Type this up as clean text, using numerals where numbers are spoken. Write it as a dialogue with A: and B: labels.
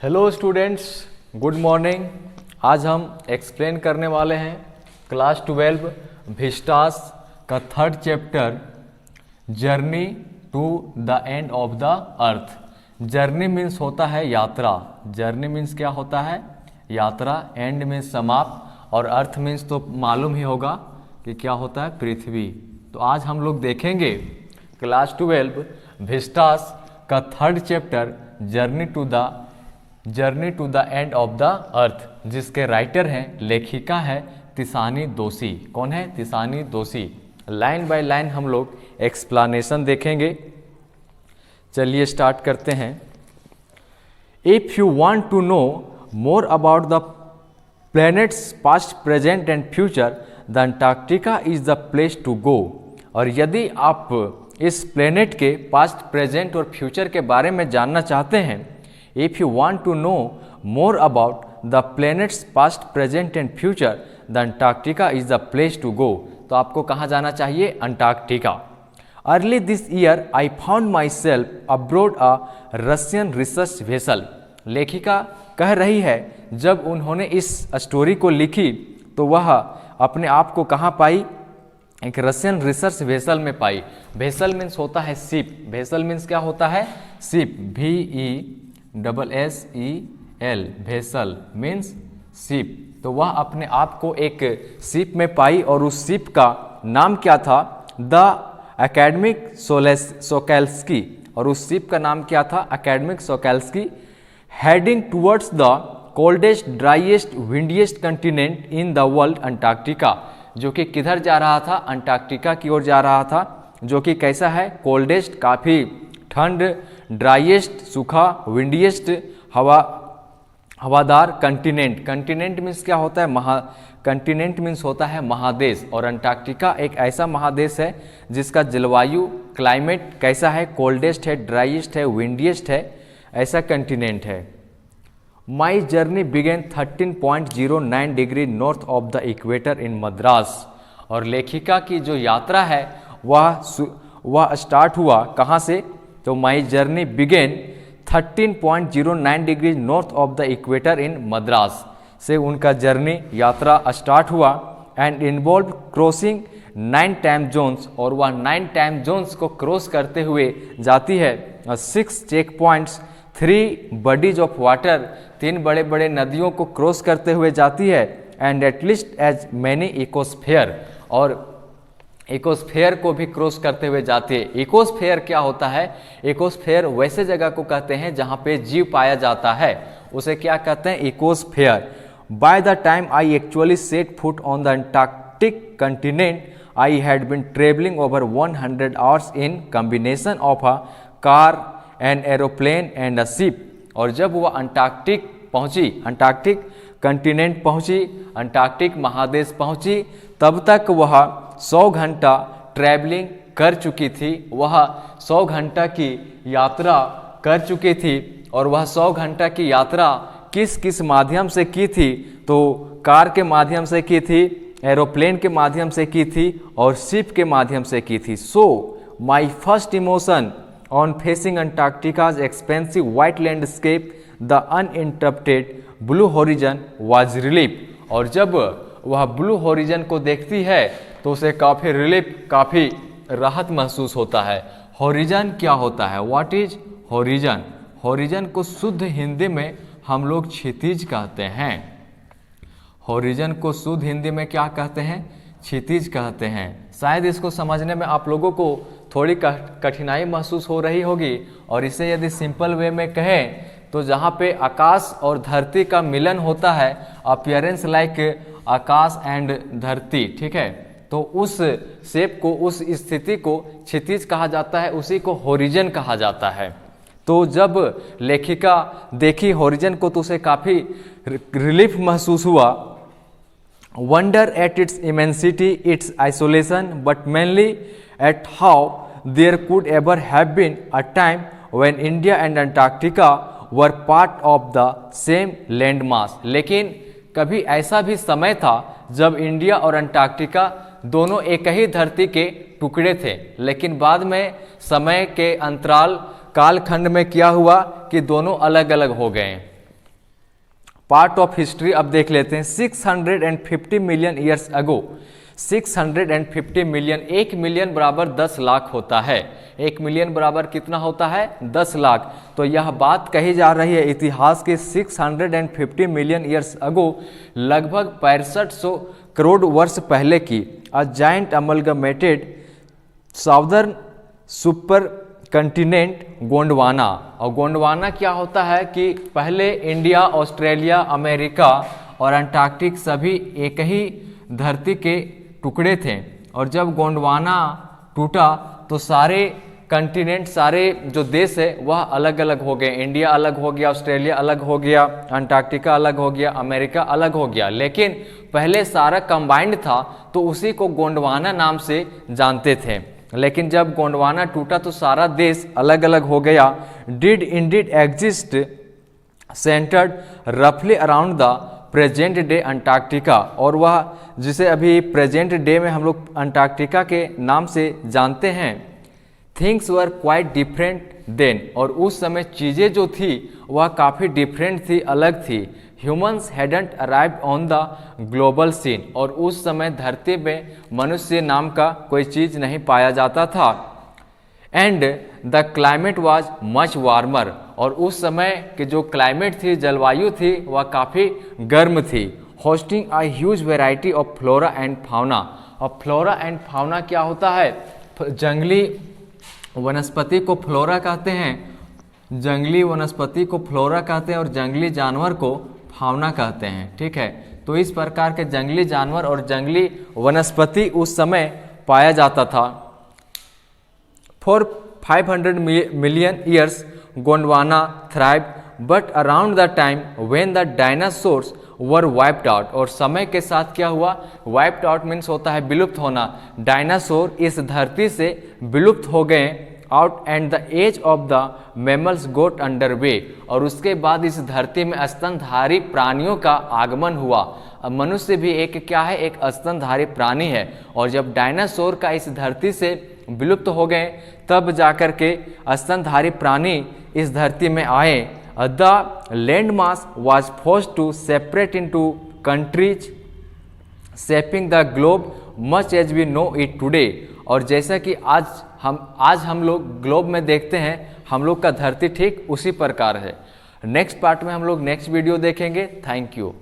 A: Hello students, good morning. आज हम explain करने वाले हैं क्लास 12 विस्टास का third chapter journey to the end of the earth. Journey means होता है यात्रा। जर्नी मीन्स क्या होता है? यात्रा। एंड मीन्स समाप्त, और अर्थ मीन्स तो मालूम ही होगा कि क्या होता है, पृथ्वी। तो आज हम लोग देखेंगे क्लास 12 विस्टास का third chapter journey to the end of the earth, जिसके राइटर हैं, लेखिका है तिसानी दोषी। कौन है? तिसानी दोषी। लाइन बाय लाइन हम लोग एक्सप्लेनेशन देखेंगे। चलिए स्टार्ट करते हैं। If you want to know more about the planet's past, present and future, the Antarctica is the place to go. और यदि आप इस प्लेनेट के पास्ट, प्रेजेंट और फ्यूचर के बारे में जानना चाहते हैं, if you want to know more about the planet's past, present and future, the Antarctica is the place to go. तो आपको कहाँ जाना चाहिए? Antarctica. Early this year I found myself aboard a Russian research vessel. लेखिका कह रही है, जब उन्होंने इस स्टोरी को लिखी तो वह अपने आप को कहाँ पाई? एक रशियन रिसर्च वेसल में पाई। वेसल मीन्स होता है शिप। वेसल मीन्स क्या होता है? Ship. VESSEL। Vessel means ship. तो वह अपने आप को एक शिप में पाई, और उस शिप का नाम क्या था? The Akademik Shokalskiy. और उस शिप का नाम क्या था? Akademik Shokalskiy. Heading towards the coldest, driest, windiest continent in the world, Antarctica. जो कि किधर जा रहा था? अंटार्कटिका की ओर जा रहा था, जो कि कैसा है? कोल्डेस्ट, काफ़ी ठंड, ड्राइएस्ट, सूखा, विंडिएस्ट, हवादार, कंटिनेंट। कंटिनेंट मीन्स क्या होता है? कंटिनेंट मीन्स होता है महादेश। और अंटार्कटिका एक ऐसा महादेश है जिसका जलवायु, क्लाइमेट कैसा है? कोल्डेस्ट है, ड्राइएस्ट है, विंडिएस्ट है, ऐसा कंटिनेंट है। My journey began 13.09 degree north of the equator in Madras. और लेखिका की जो यात्रा है वह स्टार्ट हुआ कहाँ से? तो my journey began 13.09 degree north of the equator in Madras से उनका जर्नी, यात्रा स्टार्ट हुआ। And involve crossing 9 time zones. और वह 9 टाइम जोन्स को क्रॉस करते हुए जाती है। 6 checkpoints, 3 bodies of water, 3 बड़े बड़े नदियों को क्रॉस करते हुए जाती है। And at least as many ecosphere. और इकोस्फेयर को भी क्रॉस करते हुए जाती है। इकोस्फेयर क्या होता है? इकोस्फेयर वैसे जगह को कहते हैं जहाँ पे जीव पाया जाता है, उसे क्या कहते हैं? Ecosphere. By the time I actually set foot on the Antarctic continent, I had been travelling over 100 hours in combination of a car, an aeroplane and a ship. और जब वह अंटार्कटिक पहुंची, अंटार्कटिक कंटिनेंट पहुंची, Antarctic महादेश पहुंची, तब तक वह 100 घंटा ट्रैवलिंग कर चुकी थी। वह 100 घंटा की यात्रा कर चुकी थी। और वह 100 घंटा की यात्रा किस किस माध्यम से की थी? तो कार के माध्यम से की थी, एरोप्लेन के माध्यम से की थी, और शिप के माध्यम से की थी। So my first emotion on facing Antarctica's expansive white landscape, the uninterrupted blue horizon was relief। और जब वह ब्लू होरिजन को देखती है तो उसे काफ़ी रिलीफ, काफ़ी राहत महसूस होता है। होरिजन क्या होता है? What is horizon? होरिजन को शुद्ध हिंदी में हम लोग क्षितिज कहते हैं। होरिजन को शुद्ध हिंदी में क्या कहते हैं? क्षितिज कहते हैं। शायद इसको समझने में आप लोगों को थोड़ी कठिनाई महसूस हो रही होगी। और इसे यदि सिंपल वे में कहें तो जहाँ पे आकाश और धरती का मिलन होता है, अपीयरेंस लाइक आकाश एंड धरती, ठीक है, तो उस शेप को, उस स्थिति को क्षितिज कहा जाता है, उसी को होरिजन कहा जाता है। तो जब लेखिका देखी होरिजन को तो उसे काफ़ी रिलीफ महसूस हुआ। Wonder at its immensity, its isolation, but mainly at how there could ever have been a time when India and Antarctica were part of the same landmass। लेकिन कभी ऐसा भी समय था जब इंडिया और अंटार्कटिका दोनों एक ही धरती के टुकड़े थे, लेकिन बाद में समय के अंतराल, कालखंड में क्या हुआ कि दोनों अलग अलग हो गए। पार्ट ऑफ हिस्ट्री अब देख लेते हैं। 650 million years ago, 650 million, 1 million बराबर 10 लाख होता है। 1 मिलियन बराबर कितना होता है? 10 लाख। तो यह बात कही जा रही है इतिहास के 650 मिलियन ईयर्स अगो, लगभग 6500 करोड़ वर्ष पहले की। A giant amalgamated southern super continent Gondwana. और गोंडवाना क्या होता है कि पहले इंडिया, ऑस्ट्रेलिया, अमेरिका और अंटार्कटिक सभी एक ही धरती के टुकड़े थे, और जब गोंडवाना टूटा तो सारे कंटिनेंट, सारे जो देश है वह अलग अलग हो गए। इंडिया अलग हो गया, ऑस्ट्रेलिया अलग हो गया, अंटार्कटिका अलग हो गया, अमेरिका अलग हो गया। लेकिन पहले सारा कंबाइंड था तो उसी को गोंडवाना नाम से जानते थे। लेकिन जब गोंडवाना टूटा तो सारा देश अलग अलग हो गया। डिड इंडिड एग्जिस्ट सेंटर्ड रफली around the present day Antarctica, और वह जिसे अभी प्रेजेंट डे में हम लोग अंटार्कटिका के नाम से जानते हैं। Things were quite different then, और उस समय चीज़ें जो थी वह काफ़ी डिफरेंट थी, अलग थी। Humans hadn't arrived on the global scene, और उस समय धरती में मनुष्य नाम का कोई चीज़ नहीं पाया जाता था। And the climate was much warmer, और उस समय के जो क्लाइमेट थी, जलवायु थी, वह काफ़ी गर्म थी। Hosting a huge variety of flora and fauna, और फ्लोरा एंड फाउना क्या होता है? जंगली वनस्पति को फ्लोरा कहते हैं, जंगली वनस्पति को फ्लोरा कहते हैं, और जंगली जानवर को फाउना कहते हैं। ठीक है, तो इस प्रकार के जंगली जानवर और जंगली वनस्पति उस समय पाया जाता था। For 500 million years Gondwana thrive, but around the time when the dinosaurs were wiped out, और समय के साथ क्या हुआ? वाइप्ड आउट मीन्स होता है विलुप्त होना। डायनासोर इस धरती से विलुप्त हो गए। Out and the age of the mammals got under way, और उसके बाद इस धरती में स्तनधारी प्राणियों का आगमन हुआ। अब मनुष्य भी एक क्या है? एक स्तनधारी प्राणी है। और जब डायनासोर का इस धरती से विलुप्त हो गए तब जाकर के स्तनधारी प्राणी इस धरती में आए। The land mass was forced to separate into countries shaping the globe much as we know it today, और जैसा कि आज हम लोग ग्लोब में देखते हैं, हम लोग का धरती ठीक उसी प्रकार है। नेक्स्ट पार्ट में हम लोग नेक्स्ट वीडियो देखेंगे। Thank you.